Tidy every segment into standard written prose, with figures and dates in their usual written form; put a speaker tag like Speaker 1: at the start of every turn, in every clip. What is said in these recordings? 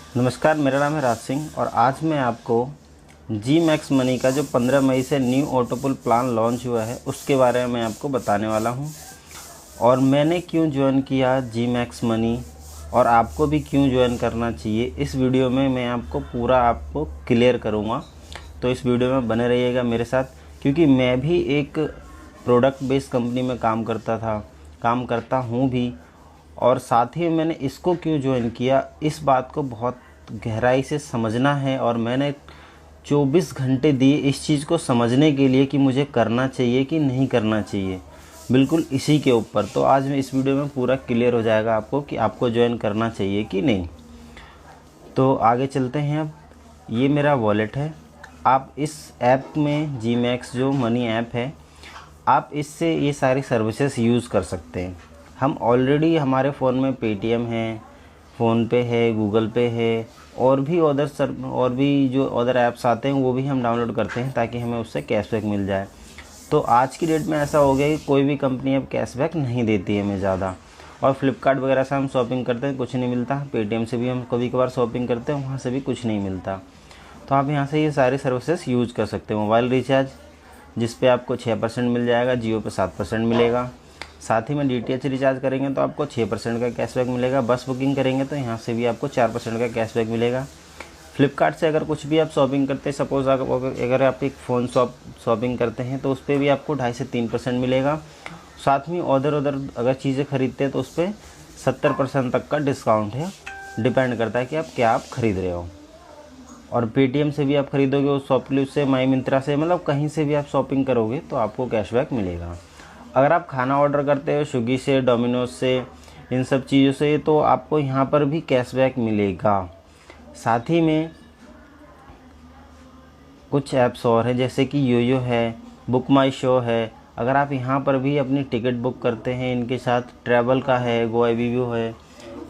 Speaker 1: नमस्कार, मेरा नाम है राज सिंह और आज मैं आपको जी मैक्स मनी का जो 15 मई से न्यू ऑटोपुल प्लान लॉन्च हुआ है उसके बारे में आपको बताने वाला हूं। और मैंने क्यों ज्वाइन किया जी मैक्स मनी और आपको भी क्यों ज्वाइन करना चाहिए, इस वीडियो में मैं आपको क्लियर करूंगा। तो इस वीडियो में बने रहिएगा मेरे साथ, क्योंकि मैं भी एक प्रोडक्ट बेस्ड कंपनी में काम करता हूँ भी। और साथ ही मैंने इसको क्यों ज्वाइन किया, इस बात को बहुत गहराई से समझना है। और मैंने 24 घंटे दिए इस चीज़ को समझने के लिए कि मुझे करना चाहिए कि नहीं करना चाहिए, बिल्कुल इसी के ऊपर। तो आज मैं इस वीडियो में पूरा क्लियर हो जाएगा आपको कि आपको ज्वाइन करना चाहिए कि नहीं। तो आगे चलते हैं। अब ये मेरा वॉलेट है। आप इस ऐप में जी मैक्स जो मनी ऐप है, आप इससे ये सारी सर्विसेज यूज़ कर सकते हैं। हम ऑलरेडी हमारे फ़ोन में पेटीएम है, फ़ोनपे है, गूगल पे है और भी जो अदर ऐप्स आते हैं वो भी हम डाउनलोड करते हैं ताकि हमें उससे कैशबैक मिल जाए। तो आज की डेट में ऐसा हो गया कि कोई भी कंपनी अब कैशबैक नहीं देती है हमें ज़्यादा। और फ्लिपकार्ट वगैरह से हम शॉपिंग करते हैं, कुछ नहीं मिलता। पेटीएम से भी हम कभी कभार शॉपिंग करते हैं, वहाँ से भी कुछ नहीं मिलता। तो आप यहाँ से ये सारी सर्विसेज यूज़ कर सकते हैं। मोबाइल रिचार्ज जिस पे आपको 6% मिल जाएगा, जियो पे 7% मिलेगा। साथ ही में डीटीएच रिचार्ज करेंगे तो आपको 6% का कैशबैक मिलेगा। बस बुकिंग करेंगे तो यहाँ से भी आपको 4% का कैशबैक मिलेगा। फ्लिपकार्ट से अगर कुछ भी आप शॉपिंग करते हैं, सपोज़ अगर आप एक फ़ोन शॉपिंग करते हैं तो उस पर भी आपको 2.5 से 3% मिलेगा। साथ में उधर अगर चीज़ें खरीदते हैं तो उस पर 70% तक का डिस्काउंट है। डिपेंड करता है कि आप खरीद रहे हो। और पेटीएम से भी आप खरीदोगे, उस शॉपक्लूज से, माई मिंत्रा से, मतलब कहीं से भी आप शॉपिंग करोगे तो आपको कैशबैक मिलेगा। अगर आप खाना ऑर्डर करते हो स्विगी से, डोमिनोज से, इन सब चीज़ों से, तो आपको यहाँ पर भी कैशबैक मिलेगा। साथ ही में कुछ ऐप्स और हैं जैसे कि योयो है, बुक माई शो है। अगर आप यहाँ पर भी अपनी टिकट बुक करते हैं, इनके साथ ट्रैवल का है, गोवा वीवो है,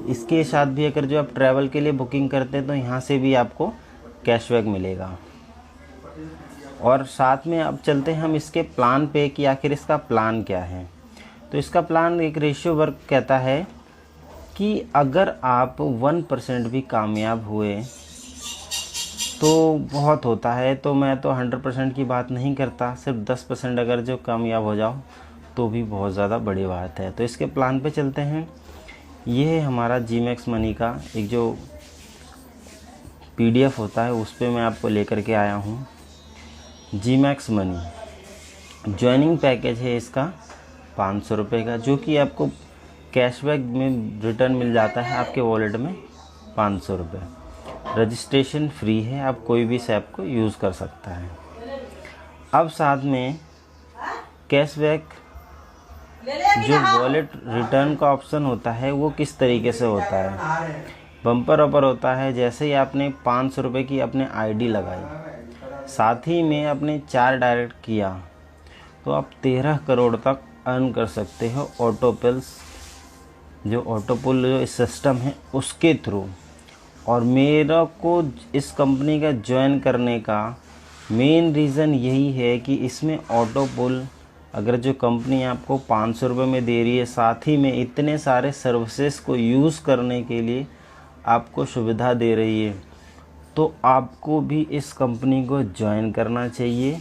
Speaker 1: इसके साथ भी अगर जो आप ट्रैवल के लिए बुकिंग करते हैं तो यहाँ से भी आपको कैशबैक मिलेगा। और साथ में अब चलते हैं हम इसके प्लान पे कि आखिर इसका प्लान क्या है। तो इसका प्लान एक रेशियो वर्क कहता है कि अगर आप 1% भी कामयाब हुए तो बहुत होता है। तो मैं तो 100% की बात नहीं करता, सिर्फ 10% अगर जो कामयाब हो जाओ तो भी बहुत ज़्यादा बड़ी बात है। तो इसके प्लान पे चलते हैं। ये है हमारा जी मैक्स मनी का एक जो PDF होता है, उस पर मैं आपको लेकर के आया हूँ। जी मैक्स मनी ज्वाइनिंग पैकेज है इसका 500 रुपये का, जो कि आपको कैशबैक में रिटर्न मिल जाता है आपके वॉलेट में 500 रुपये। रजिस्ट्रेशन फ्री है, आप कोई भी इस ऐप को यूज़ कर सकता है। अब साथ में कैशबैक जो वॉलेट रिटर्न का ऑप्शन होता है वो किस तरीके से होता है। बम्पर ऑफर होता है, जैसे ही आपने 500 रुपये की अपने ID लगाई, साथ ही में आपने 4 डायरेक्ट किया, तो आप 13 करोड़ तक अर्न कर सकते हो ऑटोपुल जो सिस्टम है उसके थ्रू। और मेरा को इस कंपनी का ज्वाइन करने का मेन रीज़न यही है कि इसमें ऑटोपुल, अगर जो कंपनी आपको 500 रुपये में दे रही है, साथ ही में इतने सारे सर्विसेज को यूज़ करने के लिए आपको सुविधा दे रही है, तो आपको भी इस कंपनी को ज्वाइन करना चाहिए।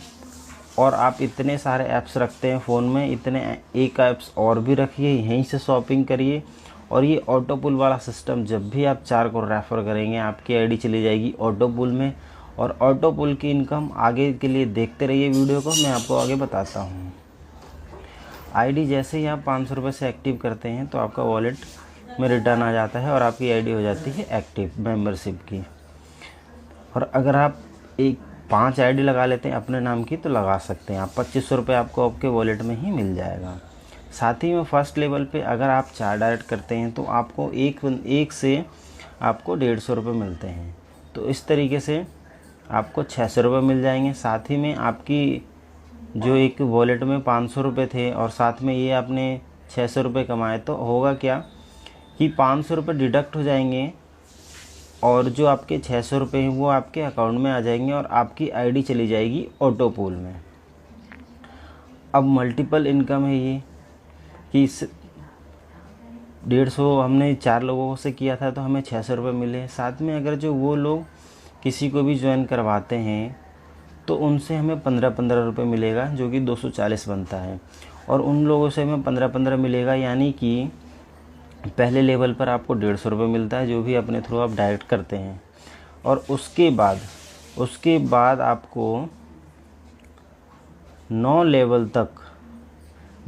Speaker 1: और आप इतने सारे ऐप्स रखते हैं फ़ोन में, इतने एक ऐप्स और भी रखिए, यहीं से शॉपिंग करिए। और ये ऑटोपुल वाला सिस्टम, जब भी आप 4 को रेफ़र करेंगे आपकी ID चली जाएगी ऑटोपुल में। और ऑटोपुल की इनकम आगे के लिए देखते रहिए वीडियो को, मैं आपको आगे बताता हूँ। ID जैसे ही आप 500 रुपये से एक्टिव करते हैं तो आपका वॉलेट में रिटर्न आ जाता है और आपकी ID हो जाती है एक्टिव मेंबरशिप की। और अगर आप 5 ID लगा लेते हैं अपने नाम की तो लगा सकते हैं आप, 2500 रुपये आपको आपके वॉलेट में ही मिल जाएगा। साथ ही में फर्स्ट लेवल पे अगर आप 4 डायरेक्ट करते हैं तो आपको एक से आपको 150 रुपये मिलते हैं। तो इस तरीके से आपको 600 रुपये मिल जाएंगे। साथ ही में आपकी जो एक वॉलेट में 500 रुपये थे और साथ में ये आपने 600 रुपये कमाए, तो होगा क्या कि 500 रुपये डिडक्ट हो जाएंगे और जो आपके 600 रुपये हैं वो आपके अकाउंट में आ जाएंगे और आपकी ID चली जाएगी ऑटोपुल में। अब मल्टीपल इनकम है ये कि 150 हमने 4 लोगों से किया था तो हमें 600 रुपये मिले। साथ में अगर जो वो लोग किसी को भी ज्वाइन करवाते हैं तो उनसे हमें 15-15 रुपये मिलेगा, जो कि 240 बनता है। और उन लोगों से हमें 15-15 मिलेगा, यानी कि पहले लेवल पर आपको 150 रुपये मिलता है, जो भी अपने थ्रू आप डायरेक्ट करते हैं। और उसके बाद आपको 9 लेवल तक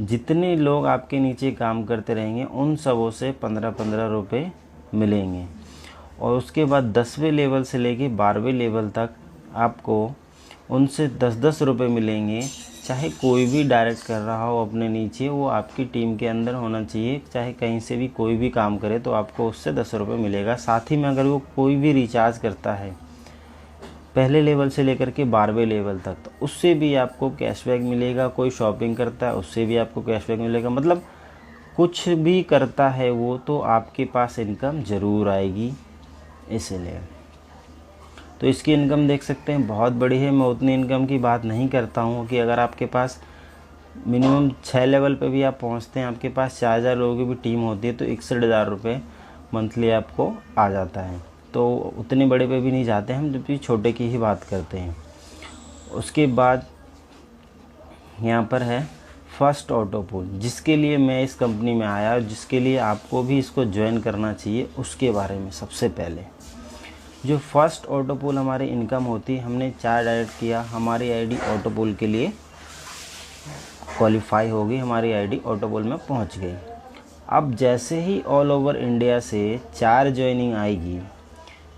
Speaker 1: जितने लोग आपके नीचे काम करते रहेंगे उन सबों से 15-15 रुपये मिलेंगे। और उसके बाद 10वें लेवल से लेके 12वें लेवल तक आपको उनसे 10-10 रुपये मिलेंगे। चाहे कोई भी डायरेक्ट कर रहा हो अपने नीचे, वो आपकी टीम के अंदर होना चाहिए, चाहे कहीं से भी कोई भी काम करे तो आपको उससे 10 रुपये मिलेगा। साथ ही में अगर वो कोई भी रिचार्ज करता है पहले लेवल से लेकर के 12वें लेवल तक तो उससे भी आपको कैशबैक मिलेगा। कोई शॉपिंग करता है उससे भी आपको कैशबैक मिलेगा। मतलब कुछ भी करता है वो तो आपके पास इनकम ज़रूर आएगी। इसलिए तो इसकी इनकम देख सकते हैं बहुत बड़ी है। मैं उतनी इनकम की बात नहीं करता हूँ कि अगर आपके पास मिनिमम 6 लेवल पे भी आप पहुँचते हैं, आपके पास 4000 लोगों की भी टीम होती है तो 61,000 रुपये मंथली आपको आ जाता है। तो उतने बड़े पे भी नहीं जाते हम, जब भी छोटे की ही बात करते हैं। उसके बाद यहाँ पर है फर्स्ट ऑटो पूल, जिसके लिए मैं इस कंपनी में आया और जिसके लिए आपको भी इसको ज्वाइन करना चाहिए। उसके बारे में सबसे पहले जो फर्स्ट ऑटो पूल हमारी इनकम होती है, हमने 4 डायरेक्ट किया, हमारी आईडी ऑटो पूल के लिए क्वालिफाई हो गई, हमारी आईडी ऑटो पूल में पहुंच गई। अब जैसे ही ऑल ओवर इंडिया से 4 ज्वाइनिंग आएगी,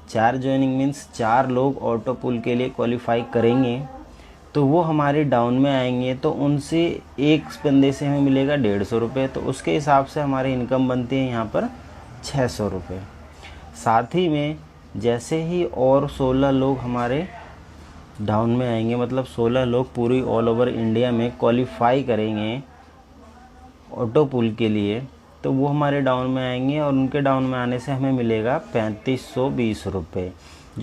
Speaker 1: 4 ज्वाइनिंग मीन्स 4 लोग ऑटो पूल के लिए क्वालिफाई करेंगे तो वो हमारे डाउन में आएंगे, तो उनसे एक बंदे से हमें मिलेगा 150 रुपये। तो उसके हिसाब से हमारी इनकम बनती है यहाँ पर 600 रुपये। साथ ही में जैसे ही और 16 लोग हमारे डाउन में आएंगे, मतलब 16 लोग पूरी ऑल ओवर इंडिया में क्वालिफाई करेंगे ऑटो पूल के लिए, तो वो हमारे डाउन में आएंगे और उनके डाउन में आने से हमें मिलेगा 3520 रुपये।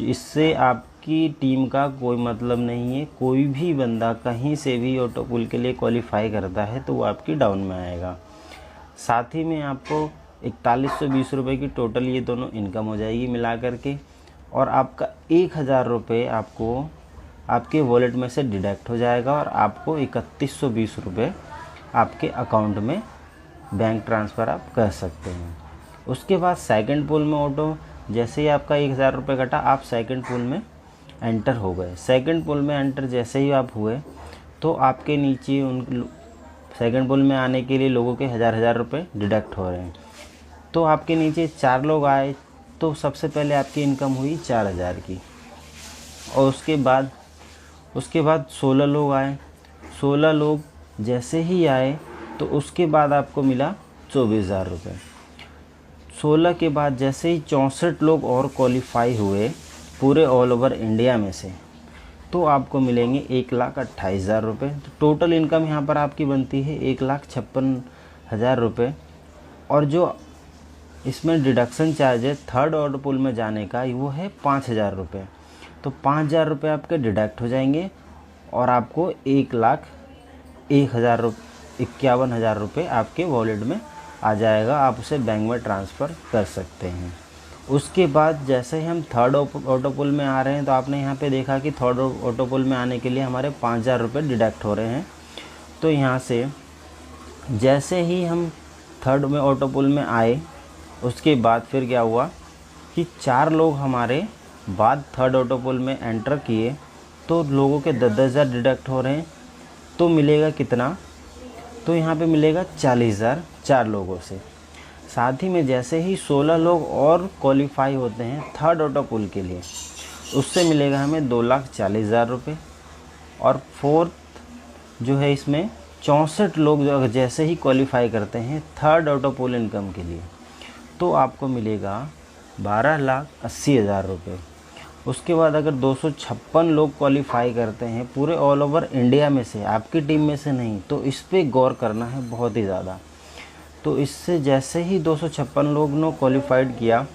Speaker 1: इससे आपकी टीम का कोई मतलब नहीं है, कोई भी बंदा कहीं से भी ऑटो पूल के लिए क्वालिफाई करता है तो वो आपकी डाउन में आएगा। साथ ही में आपको 4120 रुपये की टोटल ये दोनों इनकम हो जाएगी मिला करके, और आपका 1000 रुपये आपको आपके वॉलेट में से डिडक्ट हो जाएगा और आपको 3120 रुपये आपके अकाउंट में बैंक ट्रांसफ़र आप कर सकते हैं। उसके बाद सेकंड पूल में ऑटो, जैसे ही आपका 1000 रुपये कटा, आप सेकंड पूल में एंटर हो गए। सेकंड पूल में एंटर जैसे ही आप हुए तो आपके नीचे उन सेकंड पूल में आने के लिए लोगों के 1000 रुपये डिडक्ट हो रहे हैं। तो आपके नीचे 4 लोग आए तो सबसे पहले आपकी इनकम हुई 4000 की। और उसके बाद 16 लोग आए। 16 लोग जैसे ही आए तो उसके बाद आपको मिला 24,000 रुपये। 16 के बाद जैसे ही 64 लोग और क्वालिफाई हुए पूरे ऑल ओवर इंडिया में से, तो आपको मिलेंगे 1,28,000 रुपये। तो टोटल इनकम यहाँ पर आपकी बनती है 1,56,000 रुपये। और जो इसमें डिडक्शन चार्ज है थर्ड ऑटो पूल में जाने का, वो है 5,000 रुपये। तो 5,000 रुपये आपके डिडक्ट हो जाएंगे और आपको 1,51,000 रुपये आपके वॉलेट में आ जाएगा। आप उसे बैंक में ट्रांसफ़र कर सकते हैं। उसके बाद जैसे ही हम थर्ड ऑटो पूल में आ रहे हैं तो आपने यहाँ पे देखा कि थर्ड ऑटो पूल में आने के लिए हमारे 5,000 रुपये डिडक्ट हो रहे हैं। तो यहाँ से जैसे ही हम थर्ड में ऑटो पूल में आए, उसके बाद फिर क्या हुआ कि 4 लोग हमारे बाद थर्ड ऑटो पूल में एंटर किए तो लोगों के 10,000 डिडक्ट हो रहे हैं। तो मिलेगा कितना, तो यहाँ पे मिलेगा 40,000 4 लोगों से। साथ ही में जैसे ही 16 लोग और क्वालिफाई होते हैं थर्ड ऑटो पूल के लिए, उससे मिलेगा हमें 2,40,000 रुपये। और फोर्थ जो है इसमें 64 लोग जो जैसे ही क्वालिफाई करते हैं थर्ड ऑटो पूल इनकम के लिए, तो आपको मिलेगा 12,80,000 रुपये। उसके बाद अगर 256 लोग क्वालिफाई करते हैं पूरे ऑल ओवर इंडिया में से, आपकी टीम में से नहीं, तो इस पे गौर करना है बहुत ही ज़्यादा। तो इससे जैसे ही 256 लोग ने क्वालिफाइड किया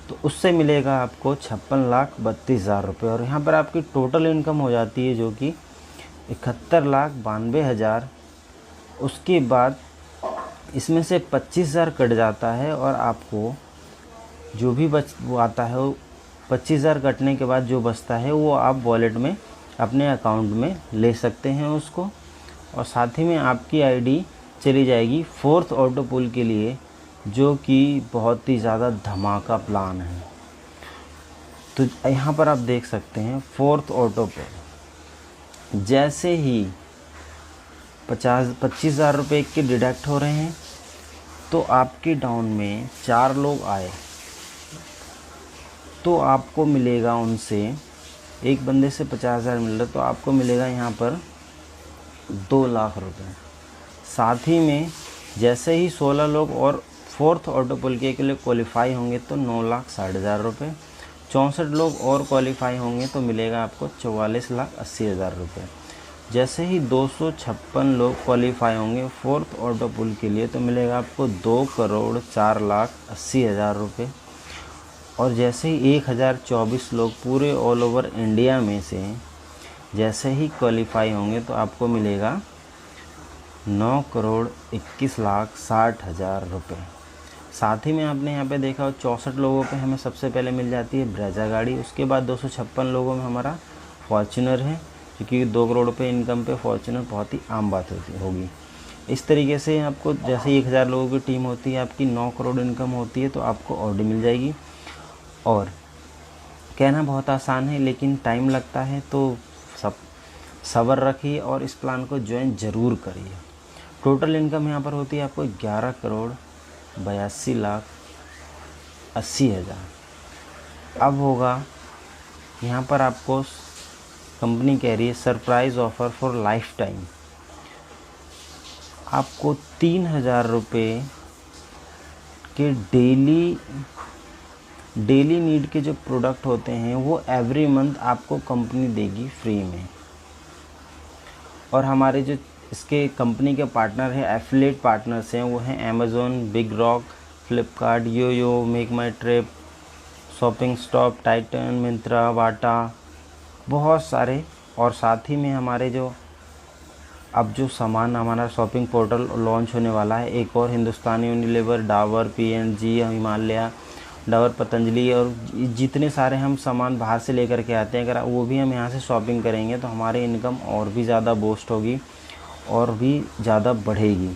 Speaker 1: तो उससे मिलेगा आपको 56,32,000 रुपये। और यहाँ पर आपकी टोटल इनकम हो जाती है जो कि 71,92,000। उसके बाद इसमें से 25,000 कट जाता है और आपको जो भी वो आता है वो 25,000 कटने के बाद जो बचता है वो आप वॉलेट में अपने अकाउंट में ले सकते हैं उसको। और साथ ही में आपकी आईडी चली जाएगी 4th ऑटो पुल के लिए, जो कि बहुत ही ज़्यादा धमाका प्लान है। तो यहाँ पर आप देख सकते हैं 4th ऑटो पुल जैसे ही 25,000 रुपये के डिडक्ट हो रहे हैं तो आपके डाउन में 4 लोग आए तो आपको मिलेगा उनसे, एक बंदे से 50,000 मिल रहा है तो आपको मिलेगा यहाँ पर 2 लाख रुपए। साथ ही में जैसे ही 16 लोग और 4th ऑटो पुल के लिए क्वालिफाई होंगे तो 9,60,000 रुपये, 64 लोग और क्वालिफाई होंगे तो मिलेगा आपको 44,80,000 रुपये। जैसे ही 256 लोग क्वालिफाई होंगे 4th ऑटो पुल के लिए तो मिलेगा आपको 2,04,80,000 रुपये। और जैसे ही 1,024 लोग पूरे ऑल ओवर इंडिया में से जैसे ही क्वालिफाई होंगे तो आपको मिलेगा 9,21,60,000 रुपये। साथ ही में आपने यहाँ पे देखा 64 लोगों पे हमें सबसे पहले मिल जाती है ब्रेजा गाड़ी, उसके बाद 256 लोगों में हमारा फॉर्च्यूनर है, क्योंकि 2 करोड़ रुपये इनकम पे फॉर्च्यूनर बहुत ही आम बात होगी। इस तरीके से आपको जैसे 1,000 लोगों की टीम होती है, आपकी 9 करोड़ इनकम होती है तो आपको ऑडी मिल जाएगी। और कहना बहुत आसान है लेकिन टाइम लगता है, तो सब सब्र रखिए और इस प्लान को ज्वाइन ज़रूर करिए। टोटल इनकम यहाँ पर होती है आपको 11,82,80,000। अब होगा यहाँ पर आपको कंपनी कह रही है surprise offer for life time. आपको 3,000 रुपये के डेली नीड के जो प्रोडक्ट होते हैं वो एवरी मंथ आपको कंपनी देगी फ्री में। और हमारे जो इसके कंपनी के पार्टनर हैं, एफिलिएट पार्टनर्स हैं, वो हैं Amazon, big rock, Flipkart, yoyo, make my trip, shopping stop, Titan, Myntra, Bata, बहुत सारे। और साथ ही में हमारे जो अब जो सामान हमारा शॉपिंग पोर्टल लॉन्च होने वाला है, एक और हिंदुस्तान यूनिलीवर, डाबर, पीएनजी, हिमालय, डाबर, पतंजलि और जितने सारे हम सामान बाहर से लेकर के आते हैं, अगर वो भी हम यहाँ से शॉपिंग करेंगे तो हमारी इनकम और भी ज़्यादा बूस्ट होगी और भी ज़्यादा बढ़ेगी।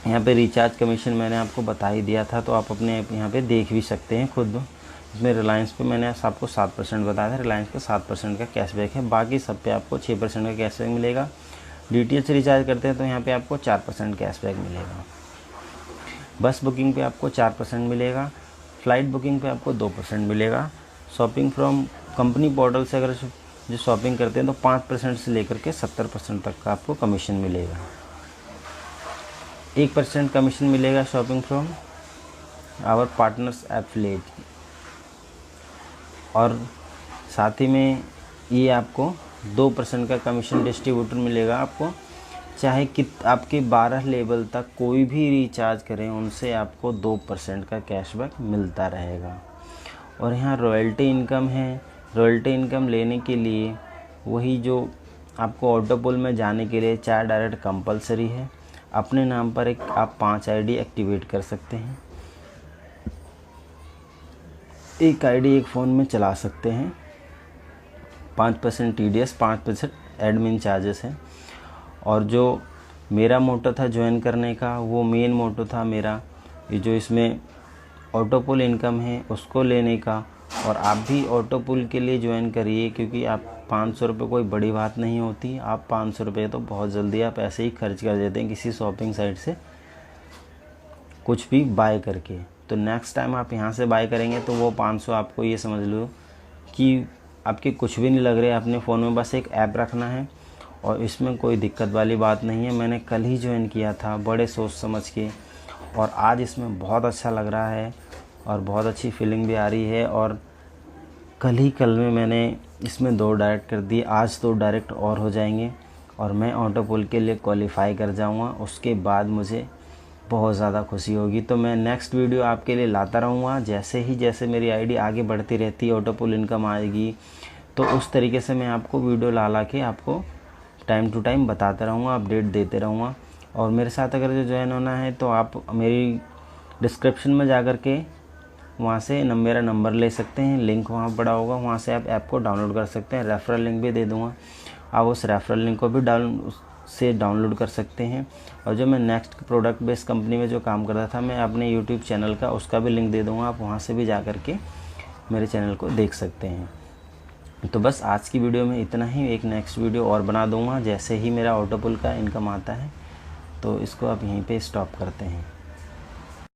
Speaker 1: यहाँ पे रिचार्ज कमीशन मैंने आपको बता ही दिया था, तो आप अपने यहाँ पे देख भी सकते हैं खुद। इसमें रिलायंस पे मैंने आपको 7% बताया था, रिलायंस पे 7% का कैशबैक है, बाकी सब पे आपको 6% का कैशबैक मिलेगा। DTH रिचार्ज करते हैं तो यहाँ पे आपको 4% कैशबैक मिलेगा। बस बुकिंग पे आपको 4% मिलेगा, फ़्लाइट बुकिंग पे आपको 2% मिलेगा। शॉपिंग फ्रॉम कंपनी पोर्टल से अगर जो शॉपिंग करते हैं तो 5% से लेकर के 70% तक का आपको कमीशन मिलेगा। 1% कमीशन मिलेगा shopping from our partners affiliate. और साथ ही में ये आपको 2% का कमीशन डिस्ट्रीब्यूटर मिलेगा आपको, चाहे आपके 12 लेवल तक कोई भी रिचार्ज करें उनसे आपको 2% का कैशबैक मिलता रहेगा। और यहाँ रॉयल्टी इनकम है, रॉयल्टी इनकम लेने के लिए वही जो आपको ऑटो पुल में जाने के लिए 4 डायरेक्ट कंपलसरी है। अपने नाम पर एक आप 5 आईडी एक्टिवेट कर सकते हैं, एक आईडी एक फ़ोन में चला सकते हैं। 5% TDS, 5% एडमिन चार्जेस हैं। और जो मेरा मोटो था ज्वाइन करने का, वो मेन मोटो था मेरा ये जो इसमें ऑटो पुल इनकम है उसको लेने का। और आप भी ऑटो पुल के लिए ज्वाइन करिए, क्योंकि आप 500 रुपये कोई बड़ी बात नहीं होती। आप 500 रुपये तो बहुत जल्दी आप ऐसे ही खर्च कर देते हैं किसी शॉपिंग साइट से कुछ भी बाय करके। तो नेक्स्ट टाइम आप यहाँ से बाय करेंगे तो वो 500 आपको ये समझ लो कि आपके कुछ भी नहीं लग रहे। अपने फ़ोन में बस एक ऐप रखना है और इसमें कोई दिक्कत वाली बात नहीं है। मैंने कल ही ज्वाइन किया था बड़े सोच समझ के, और आज इसमें बहुत अच्छा लग रहा है और बहुत अच्छी फीलिंग भी आ रही है। और कल में मैंने इसमें 2 डायरेक्ट कर दिए, आज 2 डायरेक्ट और हो जाएंगे और मैं ऑटो पुल के लिए क्वालिफ़ाई कर जाऊंगा। उसके बाद मुझे बहुत ज़्यादा खुशी होगी। तो मैं नेक्स्ट वीडियो आपके लिए लाता रहूँगा। जैसे मेरी आईडी आगे बढ़ती रहती है, ऑटो पुल इनकम आएगी, तो उस तरीके से मैं आपको वीडियो ला के आपको टाइम टू टाइम बताता रहूँगा, अपडेट देते रहूँगा। और मेरे साथ अगर जो ज्वाइन होना है तो आप मेरी डिस्क्रिप्शन में जा कर के वहाँ से मेरा नंबर ले सकते हैं, लिंक वहाँ पड़ा होगा, वहाँ से आप ऐप को डाउनलोड कर सकते हैं। रेफरल लिंक भी दे दूँगा, आप उस रेफरल लिंक को भी डाउनलोड कर सकते हैं। और जो मैं नेक्स्ट प्रोडक्ट बेस्ड कंपनी में जो काम करता था, मैं अपने यूट्यूब चैनल का उसका भी लिंक दे दूँगा, आप वहाँ से भी जा कर के मेरे चैनल को देख सकते हैं। तो बस आज की वीडियो में इतना ही। एक नेक्स्ट वीडियो और बना दूँगा जैसे ही मेरा ऑटोपुल का इनकम आता है। तो इसको आप यहीं पे स्टॉप करते हैं।